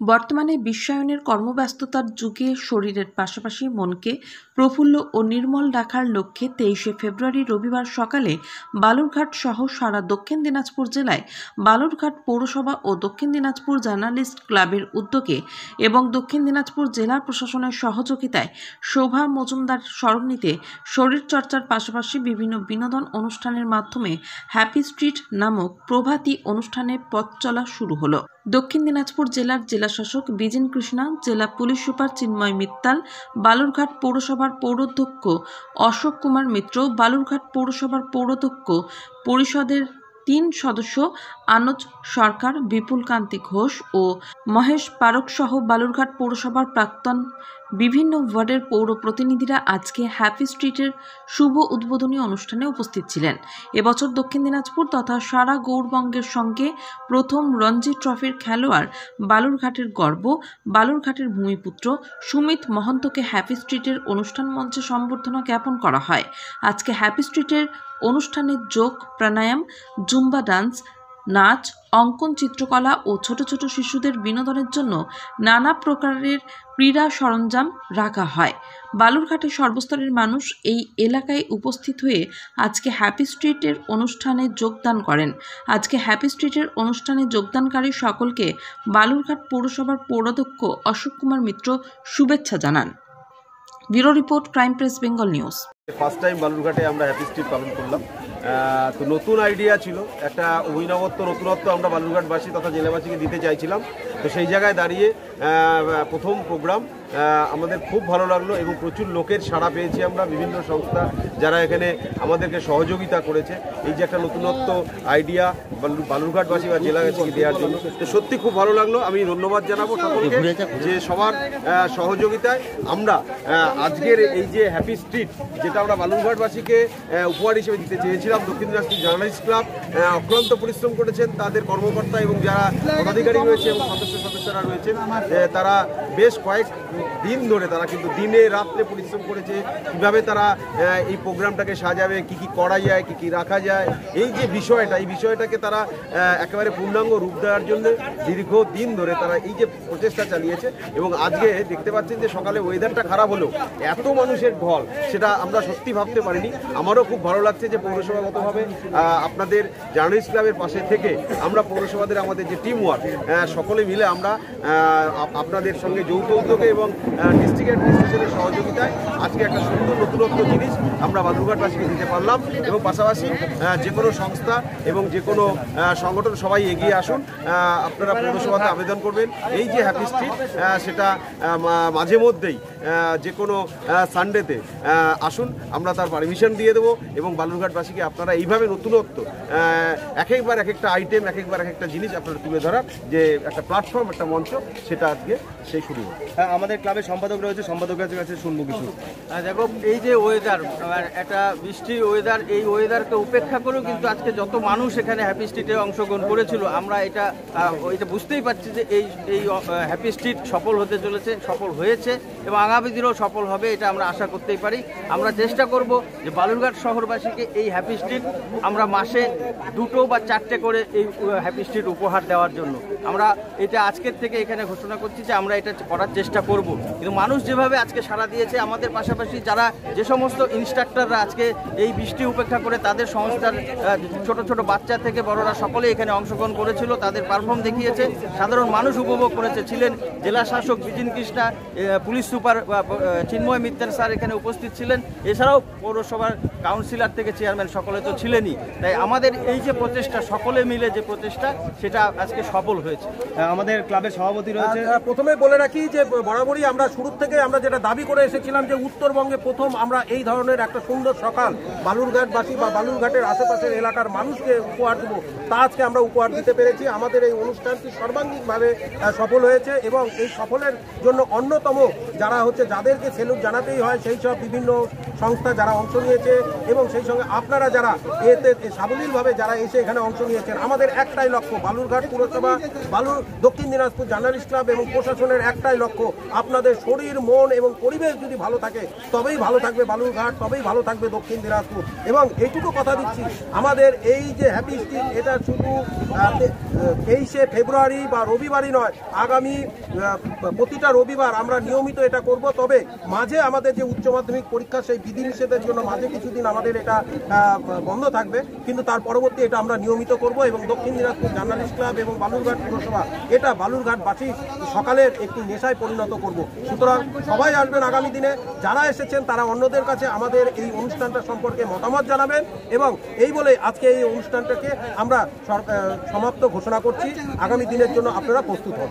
বর্তমানে বিশ্বায়নের কর্মব্যস্ততার যুগে শরীরের পাশাপাশি মনকে প্রফুল্ল ও নির্মল রাখার লক্ষ্যে 23শে ফেব্রুয়ারি রবিবার সকালে বালুরঘাট সহ সারা দক্ষিণ দিনাজপুর জেলায় বালুরঘাট পৌরসভা ও দক্ষিণ দিনাজপুর জার্নালিস্ট ক্লাবের উদ্যোগে এবং দক্ষিণ দিনাজপুর জেলা প্রশাসনের সহযোগিতায় শোভা মজুমদার সরণিতে শরীরচর্চার পাশাপাশি বিভিন্ন বিনোদন অনুষ্ঠানের মাধ্যমে হ্যাপি স্ট্রিট নামক প্রভাতী অনুষ্ঠানে পথ চলা শুরু হলো। দক্ষিণ দিনাজপুর জেলার জেলাশাসক বিজিন কৃষ্ণা, জেলা পুলিশ সুপার চিন্ময় মিত্তাল, বালুরঘাট পৌরসভার পৌরাধ্যক্ষ অশোক কুমার মিত্র, বালুরঘাট পৌরসভার পৌরাধ্যক্ষ পরিষদের 3 সদস্য আনোজ সরকার, বিপুল কান্তি ঘোষ ও মহেশ পারক সহ বালুরঘাট পৌরসভার প্রাক্তন বিভিন্ন ওয়ার্ডের পৌর প্রতিনিধিরা আজকে হ্যাপি স্ট্রিটের শুভ উদ্বোধনী অনুষ্ঠানে উপস্থিত ছিলেন। এবছর দক্ষিণ দিনাজপুর তথা সারা গৌরবঙ্গের সঙ্গে প্রথম রঞ্জি ট্রফির খেলোয়াড় বালুরঘাটের গর্ব, বালুরঘাটের ভূমিপুত্র সুমিত মহন্তকে হ্যাপি স্ট্রিটের অনুষ্ঠান মঞ্চে সম্বর্ধনা জ্ঞাপন করা হয়। আজকে হ্যাপি স্ট্রিটের অনুষ্ঠানে যোগ, প্রাণায়াম, জুম্বা ডান্স, নাচ, অঙ্কন, চিত্রকলা ও ছোট ছোট শিশুদের বিনোদনের জন্য নানা প্রকারের ক্রীড়া সরঞ্জাম রাখা হয়। বালুরঘাটের সর্বস্তরের মানুষ এই এলাকায় উপস্থিত হয়ে আজকে হ্যাপি স্ট্রিটের অনুষ্ঠানে যোগদান করেন। আজকে হ্যাপি স্ট্রিটের অনুষ্ঠানে যোগদানকারী সকলকে বালুরঘাট পৌরসভার পৌরাধ্যক্ষ অশোক কুমার মিত্র শুভেচ্ছা জানান। Bureau report, crime press Bengal news. First time বালুরঘাটে আমরা হ্যাপি স্ট্রিট পালন করলাম। তো নতুন আইডিয়া ছিল, একটা নতুনত্ব আমরা বালুরঘাটবাসী তথা জেলাবাসীকে দিতে চাইছিলাম। তো সেই জায়গায় দাঁড়িয়ে প্রথম প্রোগ্রাম আমাদের খুব ভালো লাগলো এবং প্রচুর লোকের সাড়া পেয়েছি আমরা। বিভিন্ন সংস্থা যারা এখানে আমাদেরকে সহযোগিতা করেছে এই যে একটা নতুনত্ব আইডিয়া বালুরঘাটবাসী বা জেলাবাসীকে দেওয়ার জন্য, তো সত্যি খুব ভালো লাগলো। আমি ধন্যবাদ জানাবো সকলকে যে সবার সহযোগিতায় আমরা আজকের এই যে হ্যাপি স্ট্রিট, যেটা আমরা বালুরঘাটবাসীকে উপহার হিসেবে দিতে চেয়েছিলাম। দক্ষিণ দিনাজপুর জার্নালিস্ট ক্লাব অক্লান্ত পরিশ্রম করেছেন, তাদের কর্মকর্তা এবং যারা পদাধিকারী রয়েছে এবং সদস্যরা রয়েছেন, তারা বেশ কয়েক দিন ধরে তারা কিন্তু দিনে রাত্রে পরিশ্রম করেছে কীভাবে তারা এই প্রোগ্রামটাকে সাজাবে, কি কি করা যায়, কি কি রাখা যায়। এই যে বিষয়টাকে তারা একেবারে পূর্ণাঙ্গ রূপ দেওয়ার জন্য দীর্ঘ দিন ধরে তারা এই যে প্রচেষ্টা চালিয়েছে। এবং আজকে দেখতে পাচ্ছেন যে সকালে ওয়েদারটা খারাপ হলেও এত মানুষের ঢল, সেটা আমরা সত্যি ভাবতে পারিনি। আমারও খুব ভালো লাগছে যে পৌরসভাগতভাবে আপনাদের জার্নালিস্ট ক্লাবের পাশে থেকে আমরা পৌরসভাদের আমাদের যে টিম ওয়ার্ক, সকলে মিলে আমরা আপনাদের সঙ্গে যৌথ উদ্যোগে এবং ডিস্ট্রিক্ট অ্যাডমিনিস্ট্রেশনের সহযোগিতায় আজকে একটা সুন্দর নতুনত্ব জিনিস আমরা বালুরঘাটবাসীকে দিতে পারলাম। এবং পাশাপাশি যে কোনো সংস্থা এবং যে কোনো সংগঠন সবাই এগিয়ে আসুন, আপনারা পৌরসভাতে আবেদন করবেন। এই যে হ্যাপি স্ট্রিট, সেটা মাঝে মধ্যেই যে কোনো সানডেতে আসুন, আমরা তার পারমিশন দিয়ে দেবো। এবং বালুরঘাটবাসীকে আপনারা এইভাবে নতুনত্ব এক একটা আইটেম, এক একটা জিনিস আপনারা তুলে ধরার যে একটা প্ল্যাটফর্ম, একটা মঞ্চ, সেটা আজকে সেই শুরু হবে। আমাদের ক্লাবের সম্পাদক রয়েছে, সম্পাদকের কাছে শুনবো কিছু। দেখো, এই যে ওয়েদার, একটা বৃষ্টির ওয়েদার, এই ওয়েদারকে উপেক্ষা করেও কিন্তু আজকে যত মানুষ এখানে হ্যাপি স্ট্রিটে অংশগ্রহণ করেছিল, আমরা এটা বুঝতেই পারছি যে এই হ্যাপি স্ট্রিট সফল হতে চলেছে, সফল হয়েছে এবং আগামী দিনেও সফল হবে, এটা আমরা আশা করতেই পারি। আমরা চেষ্টা করব যে বালুরঘাট শহরবাসীকে এই হ্যাপি স্ট্রিট আমরা মাসে 2 বা 4টে করে এই হ্যাপি স্ট্রিট উপহার দেওয়ার জন্য আমরা এটা আজকের থেকে এখানে ঘোষণা করছি যে আমরা এটা করার চেষ্টা করব। কিন্তু মানুষ যেভাবে আজকে সাড়া দিয়েছে, আমাদের পাশাপাশি যারা যে সমস্ত ইনস্ট্রাক্টররা আজকে এই বৃষ্টি উপেক্ষা করে তাদের সংস্থার ছোট ছোট বাচ্চা থেকে বড়রা সকলে এখানে অংশগ্রহণ করেছিল, তাদের পারফর্ম দেখিয়েছে, সাধারণ মানুষ উপভোগ করেছে। ছিলেন জেলা শাসক বিজিন কৃষ্ণা, পুলিশ সুপার চিন্ময় মিত্তাল স্যার এখানে উপস্থিত ছিলেন, এছাড়াও পৌরসভার কাউন্সিলর থেকে চেয়ারম্যান সকলে তো ছিলেনই। তাই আমাদের এই যে প্রচেষ্টা, সকলে মিলে যে প্রচেষ্টা, সেটা আজকে সফল হয়েছে। আমাদের ক্লাবের সভাপতি রয়েছে। প্রথমে বলে রাখি যে বরাবরই আমরা শুরু থেকে আমরা যেটা দাবি করে এসেছিলাম যে উত্তরবঙ্গে প্রথম আমরা এই ধরনের একটা সুন্দর সকাল বালুরঘাটবাসী বা বালুরঘাটের আশেপাশের এলাকার মানুষকে উপহার দেবো, তা আজকে আমরা উপহার দিতে পেরেছি। আমাদের এই অনুষ্ঠানটি সর্বাঙ্গীনভাবে সফল হয়েছে এবং এই সফলের জন্য অন্যতম যারা যাদেরকে সেলুট জানাতেই হয়, সেই সব বিভিন্ন সংস্থা যারা অংশ নিয়েছে এবং সেই সঙ্গে আপনারা যারা এতে সাবলীলভাবে যারা এসে এখানে অংশ নিয়েছেন, আমাদের একটাই লক্ষ্য, বালুরঘাট পুরসভা, দক্ষিণ দিনাজপুর জার্নালিস্ট ক্লাব এবং প্রশাসনের একটাই লক্ষ্য, আপনাদের শরীর, মন এবং পরিবেশ যদি ভালো থাকে তবেই ভালো থাকবে বালুরঘাট, তবেই ভালো থাকবে দক্ষিণ দিনাজপুর। এবং এইটুকু কথা দিচ্ছি, আমাদের এই যে হ্যাপি স্ট্রিট, এটা শুধু 23শে ফেব্রুয়ারি বা রবিবারই নয়, আগামী প্রতিটা রবিবার আমরা নিয়মিত এটা করব। তবে মাঝে আমাদের যে উচ্চ মাধ্যমিক পরীক্ষা, সেই বিধিনিষেধের জন্য মাঝে কিছুদিন আমাদের এটা বন্ধ থাকবে, কিন্তু তার পরবর্তী এটা আমরা নিয়মিত করব। এবং দক্ষিণ দিনাজপুর জার্নালিস্ট ক্লাব এবং বালুরঘাট পুরসভা এটা বালুরঘাটবাসী সকালের একটি নেশায় পরিণত করব। সুতরাং সবাই আসবেন আগামী দিনে, যারা এসেছেন তারা অন্যদের কাছে আমাদের এই অনুষ্ঠানটা সম্পর্কে মতামত জানাবেন। এবং এই বলে আজকে এই অনুষ্ঠানটাকে আমরা সমাপ্ত ঘোষণা করছি। আগামী দিনের জন্য আপনারা প্রস্তুত হন।